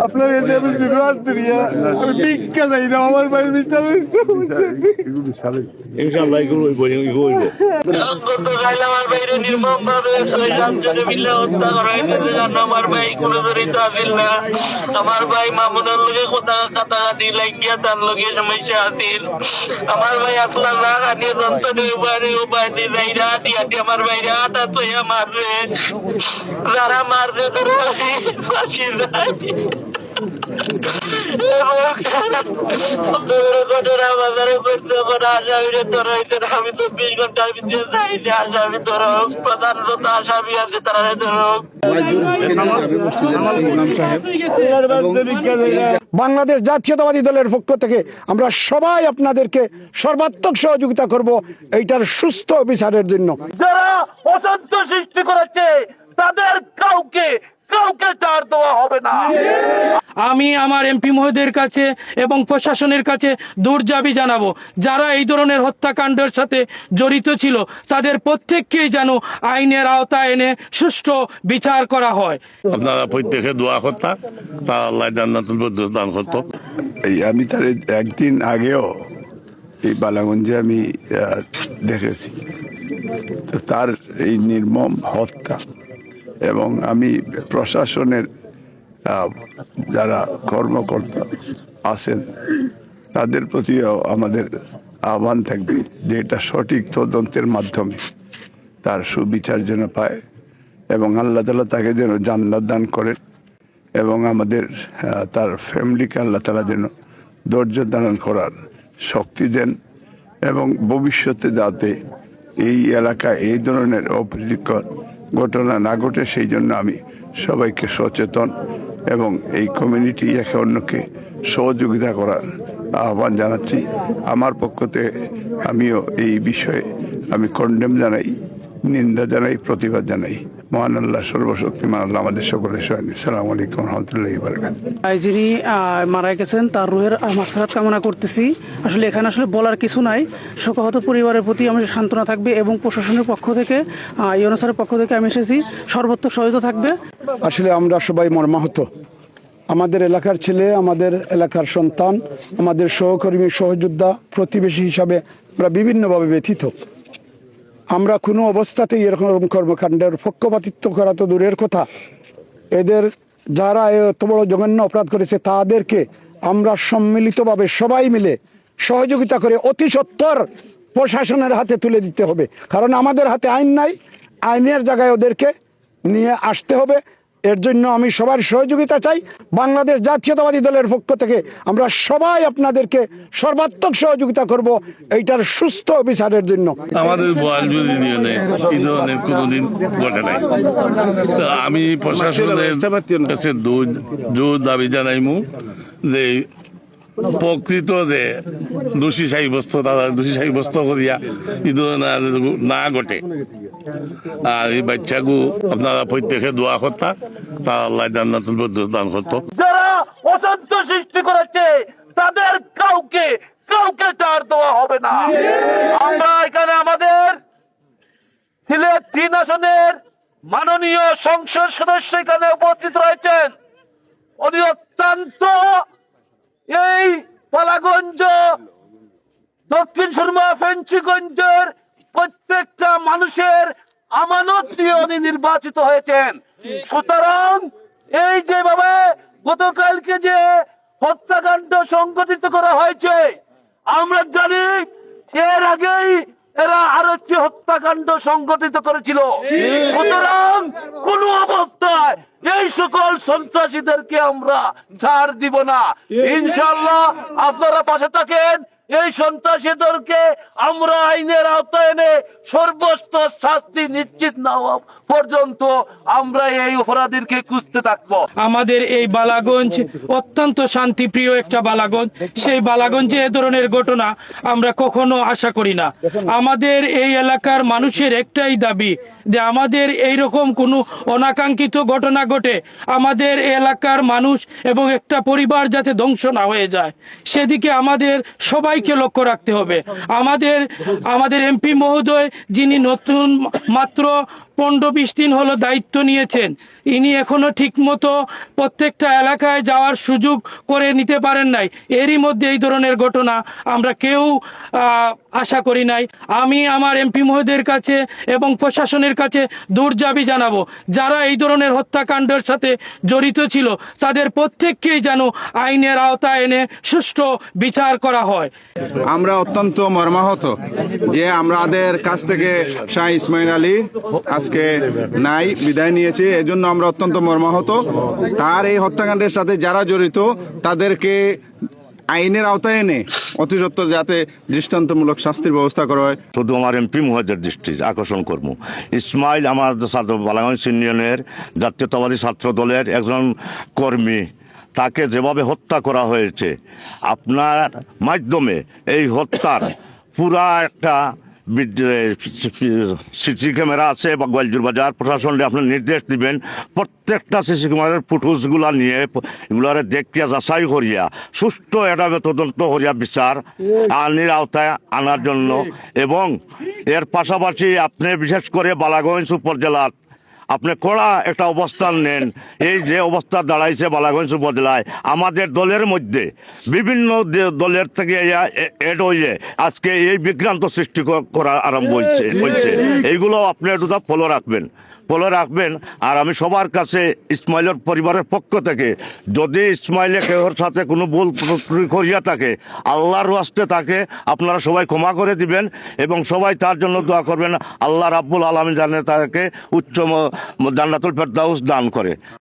আপনার কাছে আমি শুরুয়াত করিয়া আমি ভিক্ষা চাই না, আমার ভাই বিচার ইনশাআল্লাহ এগুলো এগুলো গতকাল আমার বাইরে নির্মমভাবে ছয়জনে মিলে হত্যা করা হয়েছে, জানো আমার ভাই কোনো জড়িত আছিল না। আমার ভাই মামুনের লোকে কাটাকাটি লাগিয়া তার লোকে সমস্যা আছিল। আমার ভাই আসলা না কাটিয়ে যন্ত্রণে উপায় দিয়ে যাই না, হাঁটি হাঁটি আমার বাইরে আটা তৈয়া মারছে, যারা মারছে তারা ফাঁসি যায়। আমি 24 ঘন্টার ভিতরে চাই যে আসামি ধরক, প্রধান যত আসামি আছে তারা ধরক। বাংলাদেশ জাতীয়তাবাদী দলের পক্ষ থেকে আমরা সবাই আপনাদেরকে সর্বাত্মক সহযোগিতা করব এইটার সুস্থ বিচারের জন্য। যারা অশান্তি সৃষ্টি করেছে তাদের কাউকে ছাড় দেওয়া হবে না। আমি আমার এমপি মহোদয়ের কাছে এবং প্রশাসনের কাছে দৌড় জানাবো, যারা এই ধরনের হত্যাকাণ্ডের সাথে জড়িত ছিল তাদের প্রত্যেককেই যেন আইনের আওতায় এনে সুষ্ঠু বিচার করা হয়। আপনারা প্রত্যেকে দোয়া করতা, তা আল্লাহ জান্নাতুল ফেরদৌস দান করত। আমি তার একদিন আগেও এই বালাগঞ্জে আমি দেখেছি, তো তার এই নির্মম হত্যা এবং আমি প্রশাসনের যারা কর্মকর্তা আছেন তাদের প্রতিও আমাদের আহ্বান থাকবে যে এটা সঠিক তদন্তের মাধ্যমে তার সুবিচার যেন পায় এবং আল্লাহ তাআলা তাকে যেন জান্নাত দান করেন এবং আমাদের তার ফ্যামিলিকে আল্লাহ তাআলা যেন ধৈর্য ধারণ করার শক্তি দেন এবং ভবিষ্যতে যাতে এই এলাকায় এই ধরনের অপ্রীতিকর ঘটনা না ঘটে সেই জন্য আমি সবাইকে সচেতন এবং এই কমিউনিটি একে অন্যকে সহযোগিতা করার আহ্বান জানাচ্ছি। আমার পক্ষ থেকে আমিও এই বিষয়ে আমি কন্ডেম জানাই, নিন্দা জানাই, প্রতিবাদ জানাই। মহান আল্লাহ সর্বশক্তিমান আল্লাহ আমাদের সকলের সহায়। আসসালামু আলাইকুম ওয়া রাহমাতুল্লাহি ওয়া বারাকাতুহু। যিনি মারা গেছেন তার রুহের মাগফিরাত কামনা করতেছি। আসলে এখানে আসলে বলার কিছু নাই, শোকাহত পরিবারের প্রতি আমাদের সান্ত্বনা থাকবে এবং প্রশাসনের পক্ষ থেকে ইউনূস স্যারের পক্ষ থেকে আমি এসেছি, সর্বোচ্চ সহায়তা থাকবে। আসলে আমরা সবাই মর্মাহত, আমাদের এলাকার ছেলে, আমাদের এলাকার সন্তান, আমাদের সহকর্মী, সহযোদ্ধা, প্রতিবেশী হিসাবে আমরা বিভিন্নভাবে ব্যথিত। আমরা কোনো অবস্থাতেই এরকম কর্মকাণ্ডের পক্ষপাতিত্ব করা তো দূরের কথা, এদের যারা এত বড় জঘন্য অপরাধ করেছে তাদেরকে আমরা সম্মিলিতভাবে সবাই মিলে সহযোগিতা করে অতি সত্বর প্রশাসনের হাতে তুলে দিতে হবে। কারণ আমাদের হাতে আইন নাই, আইনের জায়গায় ওদেরকে নিয়ে আসতে হবে। এর জন্য আমি সবার সহযোগিতা চাই। বাংলাদেশ জাতীয়তাবাদী দলের পক্ষ থেকে আমরা সবাই আপনাদেরকে সর্বাত্মক সহযোগিতা করব এইটার সুস্থ বিচারের জন্য। আমাদের বোয়ালজুর ইউনিয়নে এই ধরনের কোনোদিন ঘটে নাই। আমি প্রশাসনের কাছে জোর দাবি জানাইমু যে প্রকৃত যে দোষী সাব্যস্ত, তারা দোষী সাব্যস্ত করিয়া এই ধরনের না ঘটে। আর এই বাচ্চাগু আপনারা প্রত্যেকে দোয়া করতা, তা আল্লাহ জান্নাতুল ফেরদৌস দান করত। যারা অশান্তি সৃষ্টি করেছে তাদের কাউকে ছাড় দেওয়া হবে না। আমরা এখানে আমাদের সিলেট 3 আসনের মাননীয় সংসদ সদস্য এখানে উপস্থিত রয়েছেন। উনি অত্যন্ত এই পালাগঞ্জ, দক্ষিণ সুরমা, ফেঞ্চিগঞ্জের প্রত্যেকটা মানুষের আমানত দিয়ে উনি নির্বাচিত হয়েছেন। সুতরাং এই যেভাবে গতকালকে যে হত্যাকাণ্ড সংঘটিত করা হয়েছে, আমরা জানি এর আগেই এরা আরো হত্যাকাণ্ড সংঘটিত করেছিল। সুতরাং কোন অবস্থায় এই সকল সন্ত্রাসীদেরকে আমরা ছাড় দিব না। ইনশাআল্লাহ আপনারা পাশে থাকেন। এই সন্ত্রাসীদেরকে আমরা আইনের আওতায় এনে সর্বোচ্চ শাস্তি নিশ্চিত না হওয়া পর্যন্ত আমরা এই অপরাধীকে খুঁজতে থাকবো। আমাদের এই বালাগঞ্জ অত্যন্ত শান্তিপ্রিয় একটা বালাগঞ্জ, সেই বালাগঞ্জে এ ধরনের ঘটনা আমরা কখনো আশা করি না। আমাদের এই এলাকার মানুষের একটাই দাবি যে আমাদের এইরকম কোনো অনাকাঙ্ক্ষিত ঘটনা ঘটে আমাদের এলাকার মানুষ এবং একটা পরিবার যাতে ধ্বংস না হয়ে যায়, সেদিকে আমাদের সবাইকে লক্ষ্য রাখতে হবে। আমাদের এমপি মহোদয় যিনি নতুন মাত্র 15-20 দিন হলো দায়িত্ব নিয়েছেন, ইনি এখনো ঠিকমতো প্রত্যেকটা এলাকায় যাওয়ার সুযোগ করে নিতে পারেন নাই। এরই মধ্যে এই ধরনের ঘটনা আমরা কেউ আশা করি নাই। আমি আমার এমপি মহোদয়ের কাছে এবং প্রশাসনের কাছে দৌড় জানাবো, যারা এই ধরনের হত্যাকাণ্ডের সাথে জড়িত ছিল তাদের প্রত্যেককেই যেন আইনের আওতায় এনে সুষ্ঠু বিচার করা হয়। আমরা অত্যন্ত মর্মাহত যে আমাদের কাছ থেকে শাহ ইসমাইল আলী আজকে নাই, বিদায় নিয়েছে। এজন্য আমরা অত্যন্ত মর্মাহত। তার এই হত্যাকাণ্ডের সাথে যারা জড়িত তাদেরকে আইনের আওতায় এনে অতি সত্বর যাতে দৃষ্টান্তমূলক শাস্তির ব্যবস্থা করা হয়। শুধু আমার এমপি মহোদয়ের দৃষ্টি আকর্ষণ করবো, ইসমাইল আমার বালাগঞ্জ ইউনিয়নের জাতীয়তাবাদী ছাত্র দলের একজন কর্মী, তাকে যেভাবে হত্যা করা হয়েছে, আপনার মাধ্যমে এই হত্যার পুরা একটা সিসি ক্যামেরা আছে বা গোয়ালজুর বাজার প্রশাসনকে আপনি নির্দেশ দিবেন প্রত্যেকটা সিসি ক্যামেরার ফুটেজগুলো নিয়ে এগুলারে দেখিয়া যাচাই করিয়া সুষ্ঠু একটা তদন্ত করিয়া বিচার আইনের আওতায় আনার জন্য। এবং এর পাশাপাশি আপনি বিশেষ করে বালাগঞ্জ উপজেলার আপনি কড়া একটা অবস্থান নেন। এই যে অবস্থা দাঁড়াইছে বালাগঞ্জ উপজেলায়, আমাদের দলের মধ্যে বিভিন্ন দলের থেকে এড হয়ে আজকে এই বিভ্রান্ত সৃষ্টি করা আরম্ভ হয়েছে। এইগুলো আপনি একটু ফলো রাখবেন। আর আমি সবার কাছে ইসমাইলের পরিবারের পক্ষ থেকে যদি ইসমাইলে কেউর সাথে কোনো ভুল করিয়া থাকে, আল্লাহর ওয়াস্তে তাকে আপনারা সবাই ক্ষমা করে দিবেন এবং সবাই তার জন্য দোয়া করবেন। আল্লাহ রাব্বুল আলামিন জানে তাকে উচ্চ জান্নাতুল ফেরদাউস দান করে।